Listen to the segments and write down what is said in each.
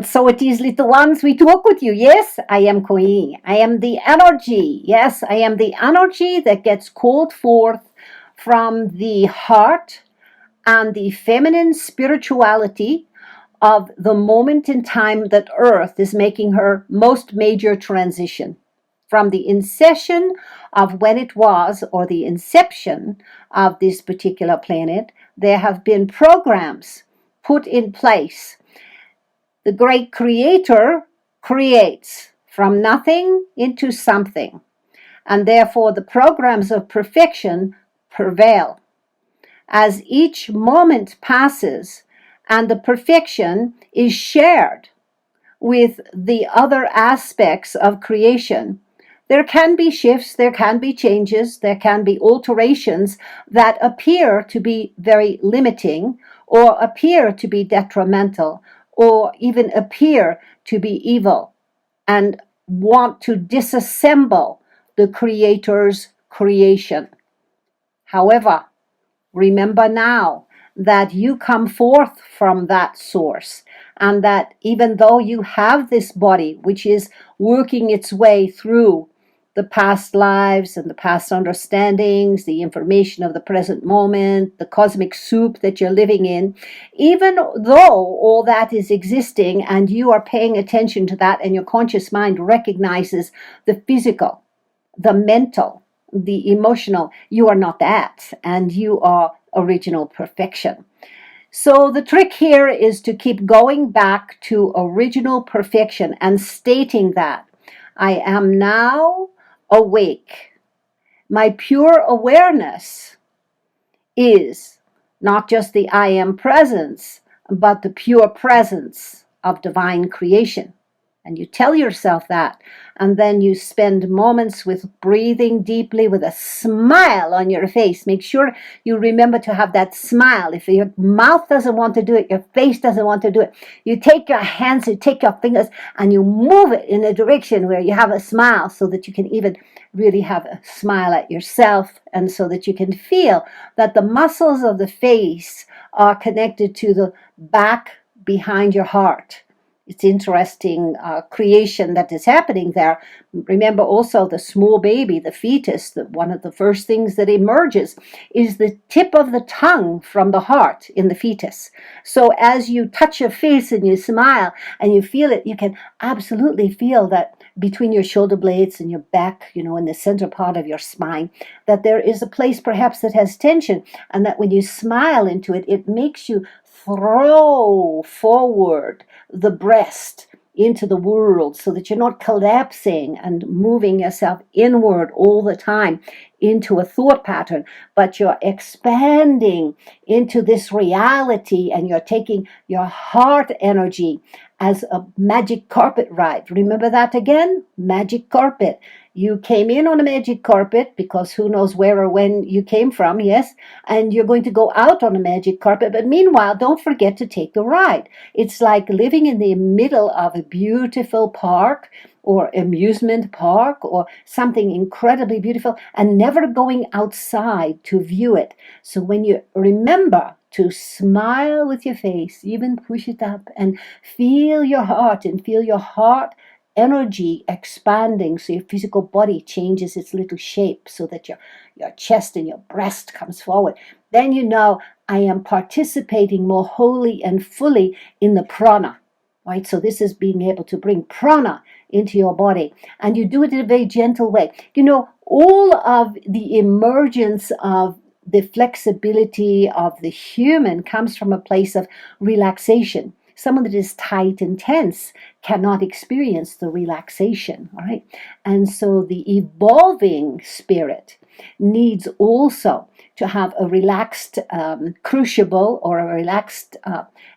So it is, little ones, we talk with you. Yes, I am Kwan Yin. I am the energy. Yes, I am the energy that gets called forth from the heart and the feminine spirituality of the moment in time that Earth is making her most major transition. From the inception of when it was, or the inception of this particular planet, there have been programs put in place. The great creator creates from nothing into something, and therefore the programs of perfection prevail. As each moment passes and the perfection is shared with the other aspects of creation, there can be shifts, there can be changes, there can be alterations that appear to be very limiting or appear to be detrimental or even appear to be evil and want to disassemble the Creator's creation. However, remember now that you come forth from that source, and that even though you have this body, which is working its way through the past lives and the past understandings, the information of the present moment, the cosmic soup that you're living in, even though all that is existing and you are paying attention to that and your conscious mind recognizes the physical, the mental, the emotional, you are not that, and you are original perfection. So the trick here is to keep going back to original perfection and stating that I am now awake. My pure awareness is not just the I am presence, but the pure presence of divine creation. And you tell yourself that, and then you spend moments with breathing deeply with a smile on your face. Make sure you remember to have that smile. If your mouth doesn't want to do it, your face doesn't want to do it, you take your hands, you take your fingers, and you move it in a direction where you have a smile, so that you can even really have a smile at yourself, and so that you can feel that the muscles of the face are connected to the back behind your heart. It's interesting creation that is happening there. Remember also the small baby, the fetus, that one of the first things that emerges is the tip of the tongue from the heart in the fetus. So as you touch your face and you smile and you feel it, you can absolutely feel that between your shoulder blades and your back, in the center part of your spine, that there is a place perhaps that has tension, and that when you smile into it, it makes you throw forward the breast into the world, so that you're not collapsing and moving yourself inward all the time into a thought pattern, but you're expanding into this reality, and you're taking your heart energy as a magic carpet ride. Remember that again? Magic carpet. You came in on a magic carpet because who knows where or when you came from, yes? And you're going to go out on a magic carpet. But meanwhile, don't forget to take the ride. It's like living in the middle of a beautiful park or amusement park or something incredibly beautiful and never going outside to view it. So when you remember to smile with your face, even push it up and feel your heart and feel your heart energy expanding, so your physical body changes its little shape so that your chest and your breast comes forward, then you know I am participating more wholly and fully in the prana, right? So this is being able to bring prana into your body, and you do it in a very gentle way. All of the emergence of the flexibility of the human comes from a place of relaxation. Someone that is tight and tense cannot experience the relaxation, all right? And so the evolving spirit needs also to have a relaxed crucible, or a relaxed,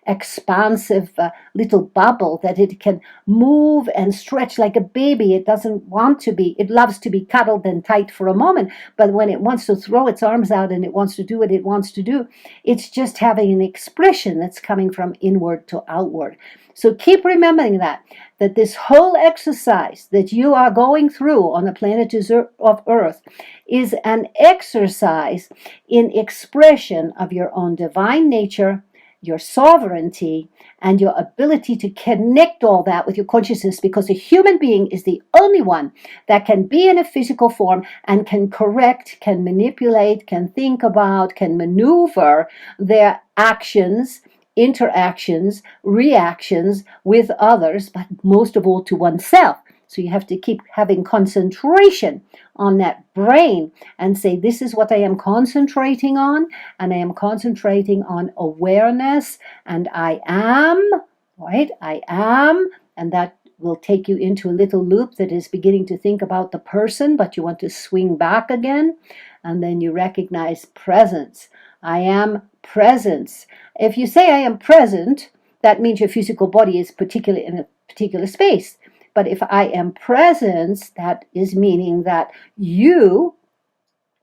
expansive little bubble that it can move and stretch like a baby. It doesn't want to be, it loves to be cuddled and tight for a moment, but when it wants to throw its arms out and it wants to do what it wants to do, it's just having an expression that's coming from inward to outward. So keep remembering that this whole exercise that you are going through on the planet of Earth is an exercise in expression of your own divine nature your sovereignty and your ability to connect all that with your consciousness, because a human being is the only one that can be in a physical form and can correct, can manipulate, can think about, can maneuver their actions, interactions, reactions with others, but most of all to oneself. So you have to keep having concentration on that brain and say, this is what I am concentrating on, and I am concentrating on awareness, and I am, right? I am, and that will take you into a little loop that is beginning to think about the person, but you want to swing back again, and then you recognize presence. I am presence. If you say I am present, that means your physical body is particular in a particular space. But if I am presence, that is meaning that you,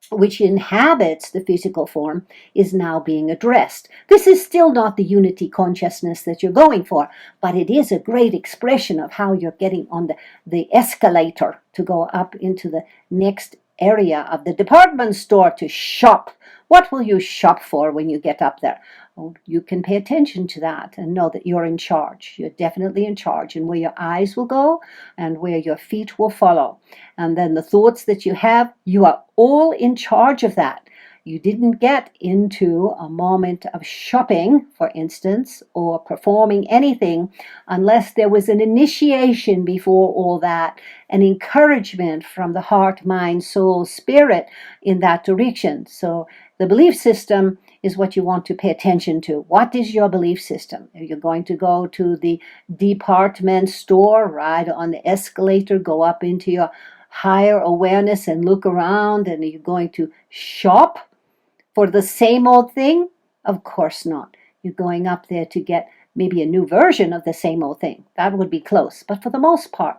which inhabits the physical form, is now being addressed. This is still not the unity consciousness that you're going for, but it is a great expression of how you're getting on the escalator to go up into the next area of the department store to shop. What will you shop for when you get up there? Oh, you can pay attention to that and know that you're in charge. You're definitely in charge, and where your eyes will go and where your feet will follow. And then the thoughts that you have, you are all in charge of that. You didn't get into a moment of shopping, for instance, or performing anything unless there was an initiation before all that, an encouragement from the heart, mind, soul, spirit in that direction. So the belief system is what you want to pay attention to. What is your belief system? Are you going to go to the department store, ride on the escalator, go up into your higher awareness and look around, and are you going to shop for the same old thing? Of course not. You're going up there to get maybe a new version of the same old thing. That would be close. But for the most part,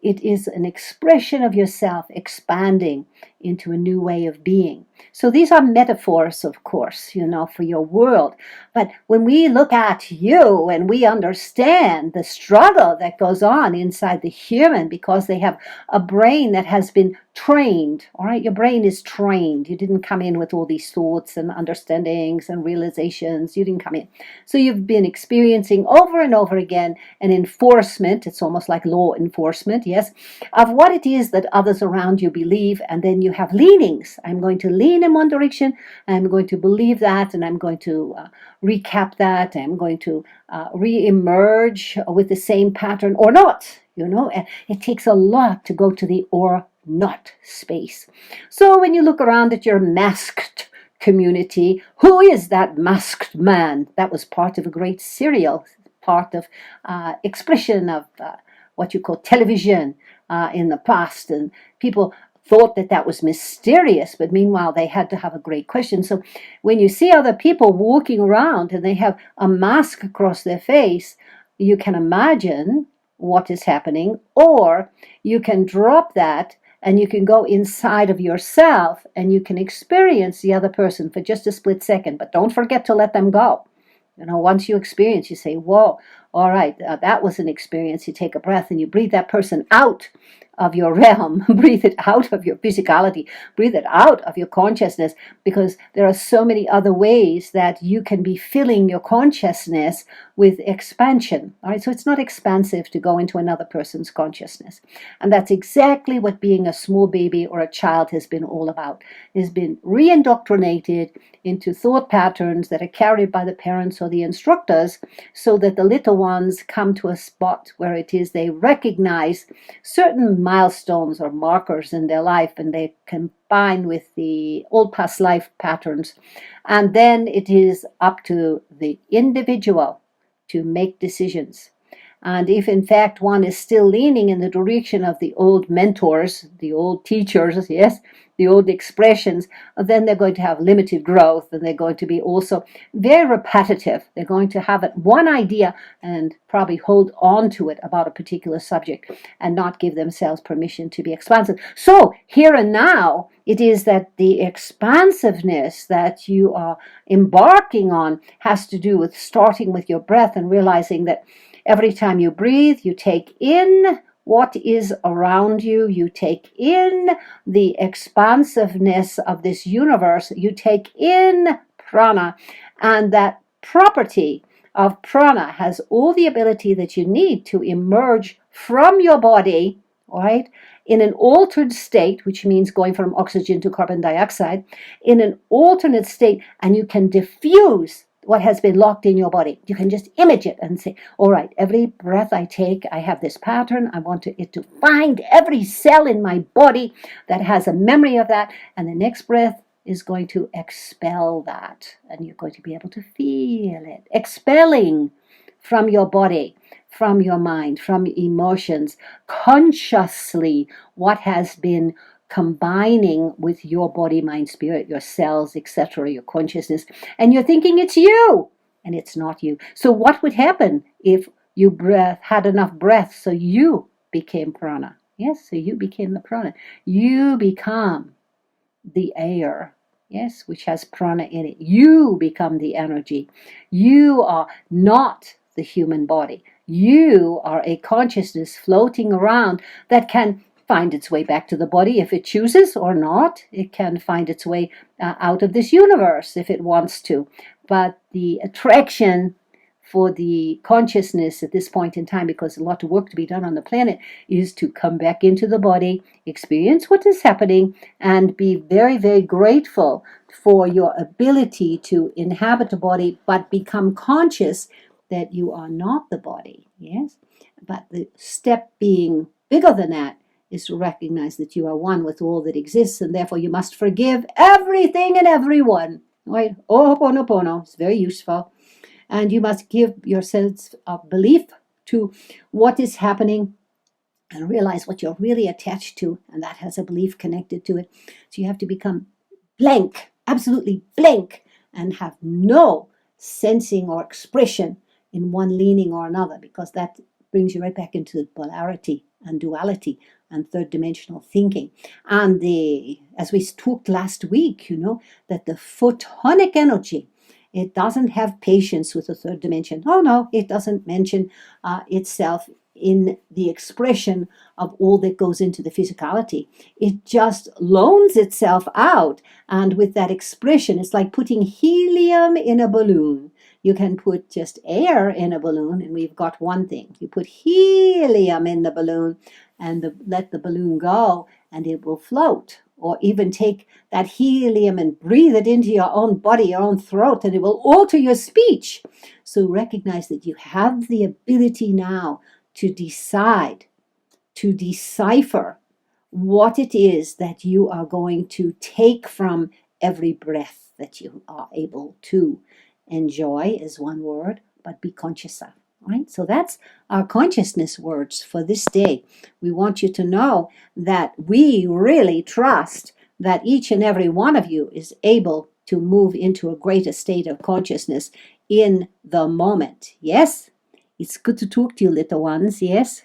it is an expression of yourself expanding into a new way of being. So these are metaphors, of course, for your world. But when we look at you and we understand the struggle that goes on inside the human, because they have a brain that has been trained, all right? Your brain is trained. You didn't come in with all these thoughts and understandings and realizations. You didn't come in. So you've been experiencing over and over again an enforcement. It's almost like law enforcement, yes, of what it is that others around you believe. And then you have leanings. I'm going to lean in one direction. I'm going to believe that, and I'm going to recap that. I'm going to re-emerge with the same pattern or not. It takes a lot to go to the or not space. So when you look around at your masked community, who is that masked man? That was part of a great serial, part of expression of what you call television in the past, and people thought that was mysterious, but meanwhile they had to have a great question. So when you see other people walking around and they have a mask across their face, you can imagine what is happening, or you can drop that and you can go inside of yourself and you can experience the other person for just a split second, but don't forget to let them go. Once you experience, you say, whoa, all right, that was an experience. You take a breath and you breathe that person out of your realm, breathe it out of your physicality, breathe it out of your consciousness, because there are so many other ways that you can be filling your consciousness with expansion. All right, so it's not expansive to go into another person's consciousness. And that's exactly what being a small baby or a child has been all about. It has been re-indoctrinated into thought patterns that are carried by the parents or the instructors, so that the little ones come to a spot where it is they recognize certain milestones or markers in their life, and they combine with the old past life patterns. And then it is up to the individual to make decisions. And if in fact one is still leaning in the direction of the old mentors, the old teachers, yes, the old expressions, then they're going to have limited growth, and they're going to be also very repetitive. They're going to have one idea and probably hold on to it about a particular subject and not give themselves permission to be expansive. So here and now, it is that the expansiveness that you are embarking on has to do with starting with your breath and realizing that every time you breathe, you take in what is around you. You take in the expansiveness of this universe. You take in prana, and that property of prana, has all the ability that you need to emerge from your body, right, in an altered state, which means going from oxygen to carbon dioxide, in an alternate state, and you can diffuse what has been locked in your body. You can just image it and say, all right, every breath I take, I have this pattern. I want it to find every cell in my body that has a memory of that. And the next breath is going to expel that. And you're going to be able to feel it expelling from your body, from your mind, from emotions, consciously what has been combining with your body, mind, spirit, your cells, etc., your consciousness, and you're thinking it's you, and it's not you. So what would happen if you had enough breath so you became prana? Yes, so you became the prana. You become the air, yes, which has prana in it. You become the energy. You are not the human body. You are a consciousness floating around that can find its way back to the body if it chooses, or not. It can find its way out of this universe if it wants to. But the attraction for the consciousness at this point in time, because a lot of work to be done on the planet, is to come back into the body, experience what is happening, and be very, very grateful for your ability to inhabit the body, but become conscious that you are not the body. Yes, but the step being bigger than that is to recognize that you are one with all that exists, and therefore you must forgive everything and everyone. Right? Ho'oponopono is very useful. And you must give your sense of belief to what is happening and realize what you're really attached to, and that has a belief connected to it. So you have to become blank, absolutely blank, and have no sensing or expression in one leaning or another, because that brings you right back into polarity and duality and third dimensional thinking. And as we talked last week, that the photonic energy, it doesn't have patience with the third dimension. Oh no, it doesn't mention itself in the expression of all that goes into the physicality. It just loans itself out, and with that expression, it's like putting helium in a balloon. You can put just air in a balloon, and we've got one thing. You put helium in the balloon and let the balloon go, and it will float. Or even take that helium and breathe it into your own body, your own throat, and it will alter your speech. So recognize that you have the ability now to decide, to decipher what it is that you are going to take from every breath that you are able to enjoy, is one word, but be conscious of. Right? So that's our consciousness words for this day. We want you to know that we really trust that each and every one of you is able to move into a greater state of consciousness in the moment. Yes? It's good to talk to you, little ones. Yes?